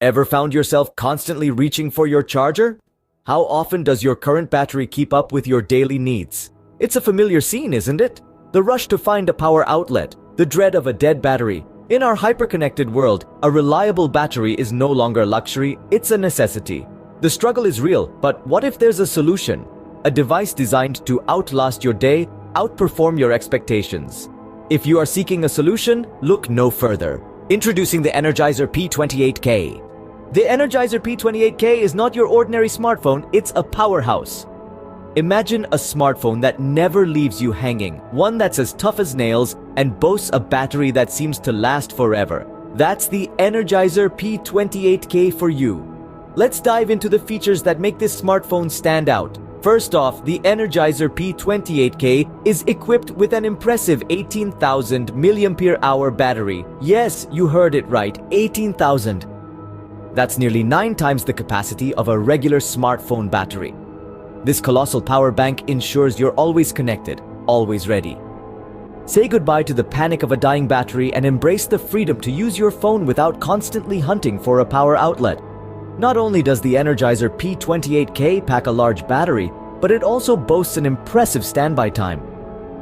Ever found yourself constantly reaching for your charger? How often does your current battery keep up with your daily needs? It's a familiar scene, isn't it? The rush to find a power outlet, the dread of a dead battery. In our hyper-connected world, a reliable battery is no longer a luxury, it's a necessity. The struggle is real, but what if there's a solution? A device designed to outlast your day, outperform your expectations. If you are seeking a solution, look no further. Introducing the Energizer P28K. The Energizer P28K is not your ordinary smartphone, it's a powerhouse. Imagine a smartphone that never leaves you hanging, one that's as tough as nails and boasts a battery that seems to last forever. That's the Energizer P28K for you. Let's dive into the features that make this smartphone stand out. First off, the Energizer P28K is equipped with an impressive 18,000 mAh battery. Yes, you heard it right, 18,000. That's nearly 9 times the capacity of a regular smartphone battery. This colossal power bank ensures you're always connected, always ready. Say goodbye to the panic of a dying battery and embrace the freedom to use your phone without constantly hunting for a power outlet. Not only does the Energizer P28K pack a large battery, but it also boasts an impressive standby time.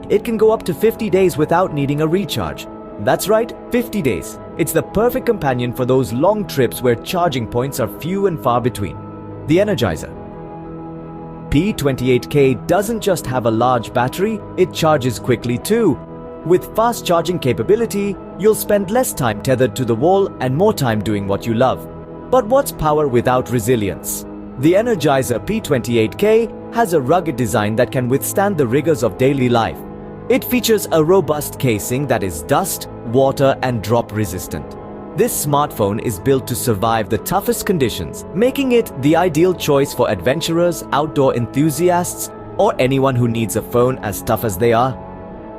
It can go up to 50 days without needing a recharge. That's right, 50 days. It's the perfect companion for those long trips where charging points are few and far between. The Energizer P28K doesn't just have a large battery, it charges quickly too. With fast charging capability, you'll spend less time tethered to the wall and more time doing what you love. But what's power without resilience? The Energizer P28K has a rugged design that can withstand the rigors of daily life. It features a robust casing that is dust, water, and drop resistant. This smartphone is built to survive the toughest conditions, making it the ideal choice for adventurers, outdoor enthusiasts, or anyone who needs a phone as tough as they are.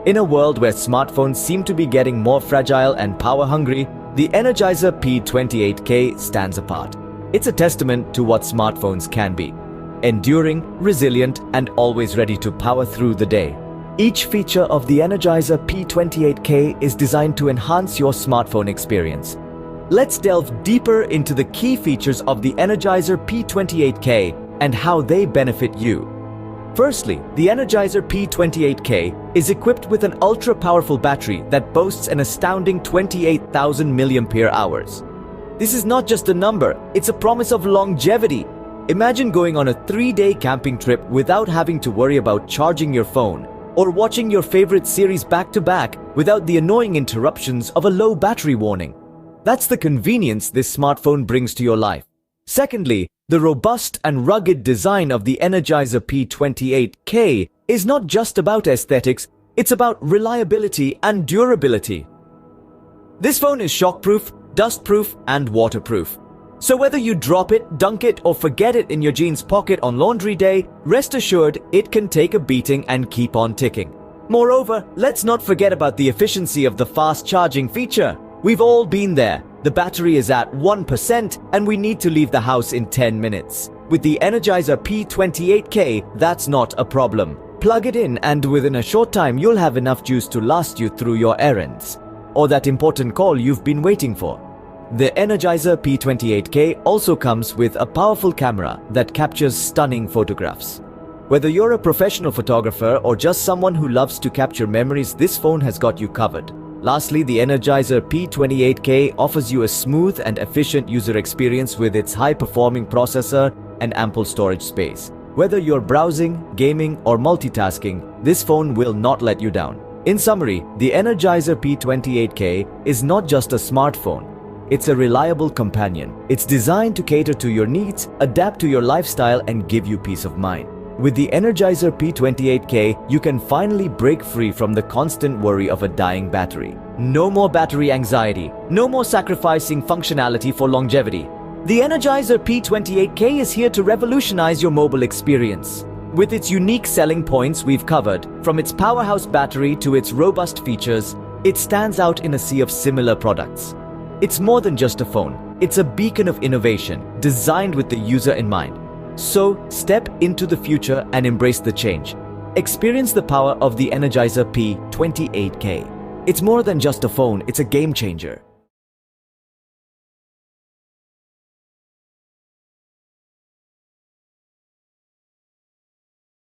In a world where smartphones seem to be getting more fragile and power-hungry, the Energizer P28K stands apart. It's a testament to what smartphones can be: enduring, resilient, and always ready to power through the day. Each feature of the Energizer P28K is designed to enhance your smartphone experience. Let's delve deeper into the key features of the Energizer P28K and how they benefit you. Firstly, the Energizer P28K is equipped with an ultra-powerful battery that boasts an astounding 28,000 mAh. This is not just a number, it's a promise of longevity. Imagine going on a 3-day camping trip without having to worry about charging your phone, or watching your favorite series back-to-back without the annoying interruptions of a low battery warning. That's the convenience this smartphone brings to your life. Secondly, the robust and rugged design of the Energizer P28K is not just about aesthetics, it's about reliability and durability. This phone is shockproof, dustproof, and waterproof. So whether you drop it, dunk it, or forget it in your jeans pocket on laundry day, rest assured it can take a beating and keep on ticking. Moreover, let's not forget about the efficiency of the fast charging feature. We've all been there. The battery is at 1% and we need to leave the house in 10 minutes. With the Energizer P28K, that's not a problem. Plug it in and within a short time you'll have enough juice to last you through your errands, or that important call you've been waiting for. The Energizer P28K also comes with a powerful camera that captures stunning photographs. Whether you're a professional photographer or just someone who loves to capture memories, this phone has got you covered. Lastly, the Energizer P28K offers you a smooth and efficient user experience with its high-performing processor and ample storage space. Whether you're browsing, gaming, or multitasking, this phone will not let you down. In summary, the Energizer P28K is not just a smartphone. It's a reliable companion. It's designed to cater to your needs, adapt to your lifestyle, and give you peace of mind. With the Energizer P28K, you can finally break free from the constant worry of a dying battery. No more battery anxiety. No more sacrificing functionality for longevity. The Energizer P28K is here to revolutionize your mobile experience. With its unique selling points we've covered, from its powerhouse battery to its robust features, it stands out in a sea of similar products. It's more than just a phone. It's a beacon of innovation, designed with the user in mind. So, step into the future and embrace the change. Experience the power of the Energizer P28K. It's more than just a phone, it's a game changer.